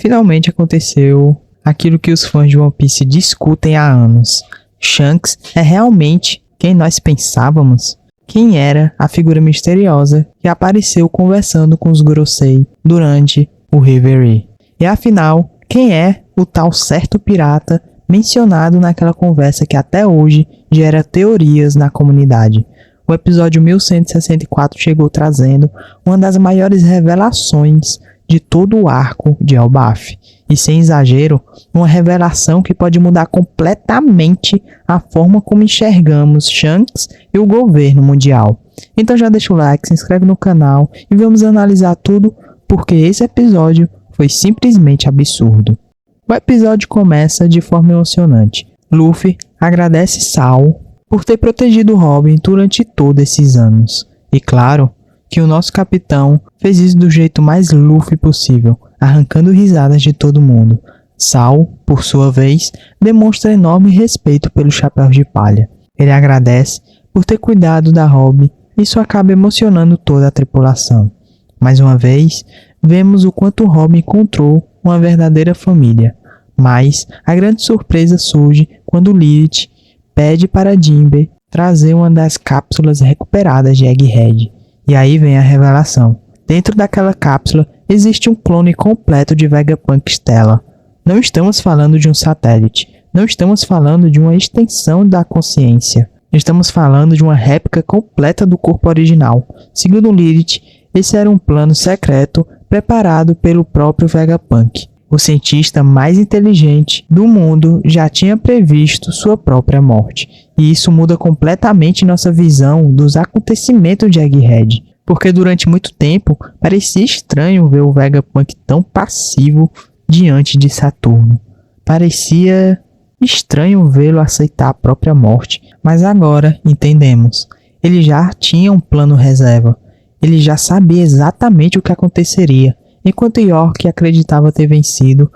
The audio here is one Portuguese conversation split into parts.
Finalmente aconteceu aquilo que os fãs de One Piece discutem há anos. Shanks é realmente quem nós pensávamos? Quem era a figura misteriosa que apareceu conversando com os Gorosei durante o Reverie? E afinal, quem é o tal certo pirata mencionado naquela conversa que até hoje gera teorias na comunidade? O episódio 1164 chegou trazendo uma das maiores revelações de todo o arco de Elbaf. E sem exagero, uma revelação que pode mudar completamente a forma como enxergamos Shanks e o governo mundial. Então já deixa o like, se inscreve no canal e vamos analisar tudo, porque esse episódio foi simplesmente absurdo. O episódio começa de forma emocionante. Luffy agradece Sal por ter protegido Robin durante todos esses anos. E claro que o nosso capitão fez isso do jeito mais Luffy possível, arrancando risadas de todo mundo. Sal, por sua vez, demonstra enorme respeito pelos Chapéus de Palha. Ele agradece por ter cuidado da Robin e isso acaba emocionando toda a tripulação. Mais uma vez, vemos o quanto Robin encontrou uma verdadeira família. Mas a grande surpresa surge quando Lilith pede para Jinbe trazer uma das cápsulas recuperadas de Egghead. E aí vem a revelação. Dentro daquela cápsula existe um clone completo de Vegapunk Stella. Não estamos falando de um satélite. Não estamos falando de uma extensão da consciência. Estamos falando de uma réplica completa do corpo original. Segundo Lilith, esse era um plano secreto preparado pelo próprio Vegapunk. O cientista mais inteligente do mundo já tinha previsto sua própria morte. E isso muda completamente nossa visão dos acontecimentos de Egghead. Porque durante muito tempo parecia estranho ver o Vegapunk tão passivo diante de Saturno. Parecia estranho vê-lo aceitar a própria morte. Mas agora entendemos. Ele já tinha um plano reserva. Ele já sabia exatamente o que aconteceria. Enquanto York acreditava ter vencido,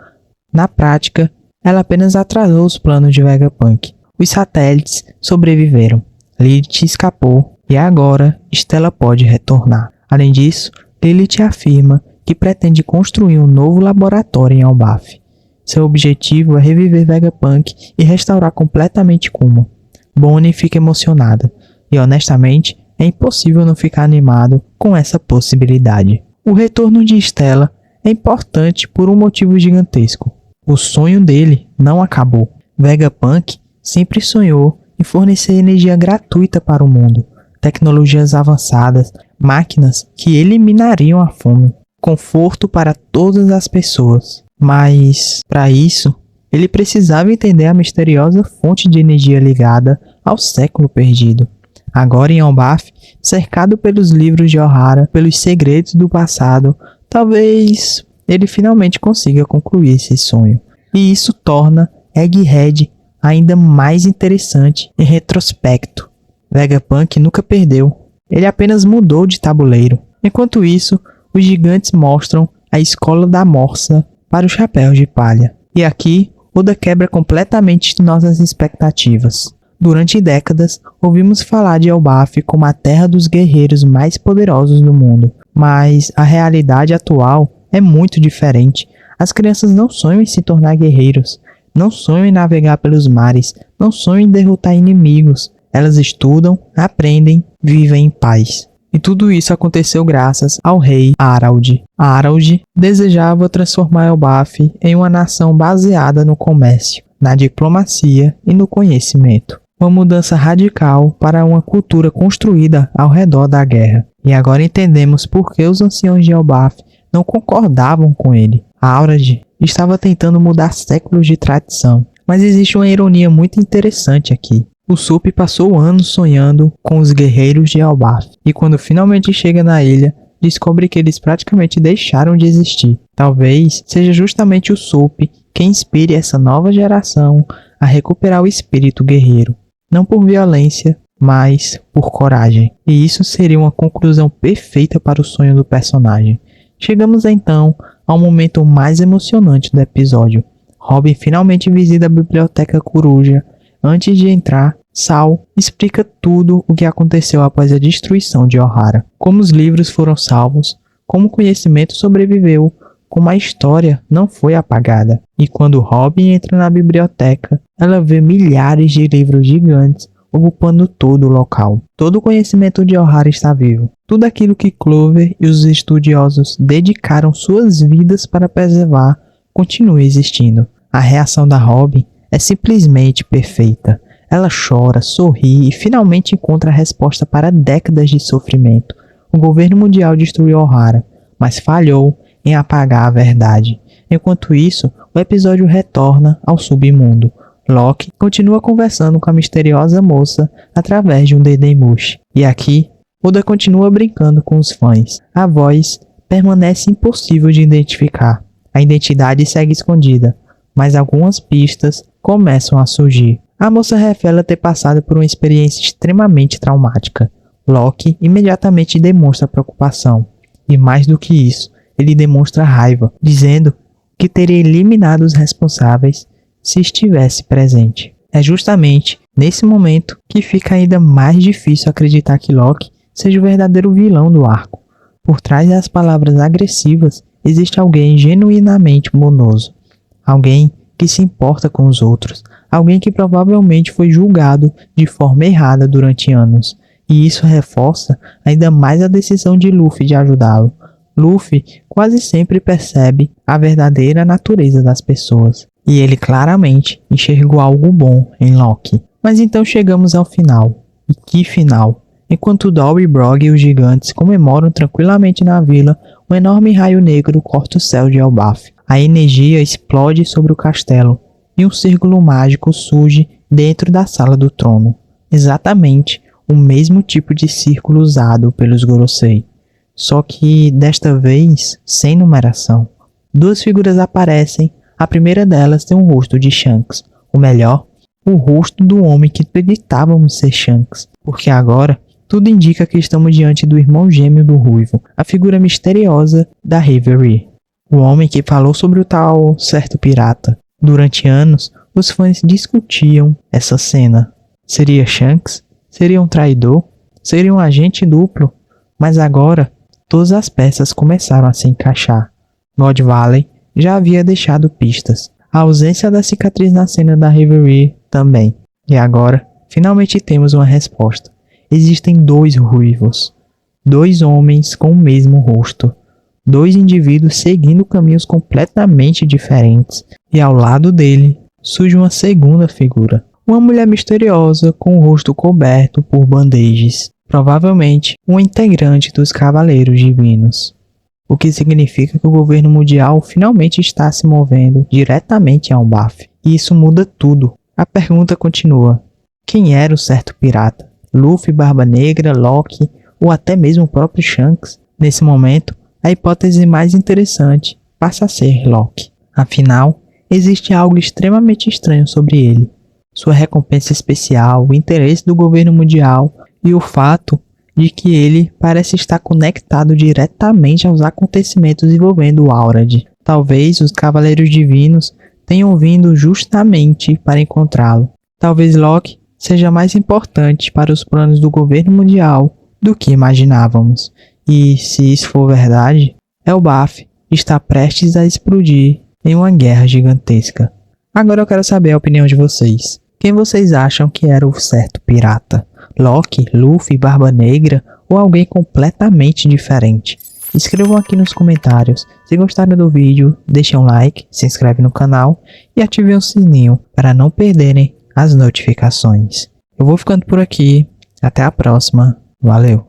na prática, ela apenas atrasou os planos de Vegapunk. Os satélites sobreviveram. Lilith escapou e agora Stella pode retornar. Além disso, Lilith afirma que pretende construir um novo laboratório em Elbaf. Seu objetivo é reviver Vegapunk e restaurar completamente Kuma. Bonnie fica emocionada e, honestamente, é impossível não ficar animado com essa possibilidade. O retorno de Stella é importante por um motivo gigantesco. O sonho dele não acabou. Vegapunk sempre sonhou em fornecer energia gratuita para o mundo, tecnologias avançadas, máquinas que eliminariam a fome, conforto para todas as pessoas. Mas, para isso, ele precisava entender a misteriosa fonte de energia ligada ao século perdido. Agora em Elbaf, cercado pelos livros de Ohara, pelos segredos do passado, talvez ele finalmente consiga concluir esse sonho. E isso torna Egghead ainda mais interessante em retrospecto. Vegapunk nunca perdeu, ele apenas mudou de tabuleiro. Enquanto isso, os gigantes mostram a escola da Morsa para os Chapéus de Palha. E aqui, Oda quebra completamente nossas expectativas. Durante décadas, ouvimos falar de Elbaf como a terra dos guerreiros mais poderosos do mundo, mas a realidade atual é muito diferente. As crianças não sonham em se tornar guerreiros, não sonham em navegar pelos mares, não sonham em derrotar inimigos. Elas estudam, aprendem, vivem em paz. E tudo isso aconteceu graças ao rei Harald. Harald desejava transformar Elbaf em uma nação baseada no comércio, na diplomacia e no conhecimento. Uma mudança radical para uma cultura construída ao redor da guerra. E agora entendemos por que os anciãos de Elbaf não concordavam com ele. Harald estava tentando mudar séculos de tradição. Mas existe uma ironia muito interessante aqui. O Usopp passou anos sonhando com os guerreiros de Elbaf. E quando finalmente chega na ilha, descobre que eles praticamente deixaram de existir. Talvez seja justamente o Usopp quem inspire essa nova geração a recuperar o espírito guerreiro. Não por violência, mas por coragem. E isso seria uma conclusão perfeita para o sonho do personagem. Chegamos então ao momento mais emocionante do episódio. Robin finalmente visita a Biblioteca Coruja. Antes de entrar, Sal explica tudo o que aconteceu após a destruição de Ohara. Como os livros foram salvos, como o conhecimento sobreviveu, como a história não foi apagada. E quando Robin entra na biblioteca, ela vê milhares de livros gigantes ocupando todo o local. Todo o conhecimento de O'Hara está vivo. Tudo aquilo que Clover e os estudiosos dedicaram suas vidas para preservar continua existindo. A reação da Robin é simplesmente perfeita. Ela chora, sorri e finalmente encontra a resposta para décadas de sofrimento. O governo mundial destruiu O'Hara, mas falhou em apagar a verdade. Enquanto isso, o episódio retorna ao submundo. Locke continua conversando com a misteriosa moça através de um Dedemush. E aqui, Oda continua brincando com os fãs. A voz permanece impossível de identificar. A identidade segue escondida, mas algumas pistas começam a surgir. A moça revela ter passado por uma experiência extremamente traumática. Locke imediatamente demonstra preocupação. E mais do que isso, ele demonstra raiva, dizendo que teria eliminado os responsáveis se estivesse presente. É justamente nesse momento que fica ainda mais difícil acreditar que Locke seja o verdadeiro vilão do arco. Por trás das palavras agressivas existe alguém genuinamente bondoso. Alguém que se importa com os outros. Alguém que provavelmente foi julgado de forma errada durante anos. E isso reforça ainda mais a decisão de Luffy de ajudá-lo. Luffy quase sempre percebe a verdadeira natureza das pessoas. E ele claramente enxergou algo bom em Locke. Mas então chegamos ao final. E que final! Enquanto Dory, Brog e os gigantes comemoram tranquilamente na vila, um enorme raio negro corta o céu de Elbaf. A energia explode sobre o castelo e um círculo mágico surge dentro da sala do trono. Exatamente o mesmo tipo de círculo usado pelos Gorosei. Só que desta vez sem numeração. Duas figuras aparecem. A primeira delas tem um rosto de Shanks, ou melhor, o rosto do homem que acreditávamos ser Shanks, porque agora tudo indica que estamos diante do irmão gêmeo do Ruivo, a figura misteriosa da Reverie, o homem que falou sobre o tal certo pirata. Durante anos, os fãs discutiam essa cena. Seria Shanks? Seria um traidor? Seria um agente duplo? Mas agora, todas as peças começaram a se encaixar. God Valley já havia deixado pistas. A ausência da cicatriz na cena da Reverie também. E agora, finalmente temos uma resposta. Existem dois ruivos. Dois homens com o mesmo rosto. Dois indivíduos seguindo caminhos completamente diferentes. E ao lado dele, surge uma segunda figura. Uma mulher misteriosa com o rosto coberto por bandejas. Provavelmente, uma integrante dos Cavaleiros Divinos. O que significa que o governo mundial finalmente está se movendo diretamente a Elbaf. E isso muda tudo. A pergunta continua. Quem era o certo pirata? Luffy, Barba Negra, Locke ou até mesmo o próprio Shanks? Nesse momento, a hipótese mais interessante passa a ser Locke. Afinal, existe algo extremamente estranho sobre ele. Sua recompensa especial, o interesse do governo mundial e o fato de que ele parece estar conectado diretamente aos acontecimentos envolvendo Aurad. Talvez os Cavaleiros Divinos tenham vindo justamente para encontrá-lo. Talvez Locke seja mais importante para os planos do governo mundial do que imaginávamos. E se isso for verdade, Elbaf está prestes a explodir em uma guerra gigantesca. Agora eu quero saber a opinião de vocês. Quem vocês acham que era o certo pirata? Locke, Luffy, Barba Negra ou alguém completamente diferente? Escrevam aqui nos comentários. Se gostaram do vídeo, deixem um like, se inscreve no canal e ativem o sininho para não perderem as notificações. Eu vou ficando por aqui. Até a próxima. Valeu!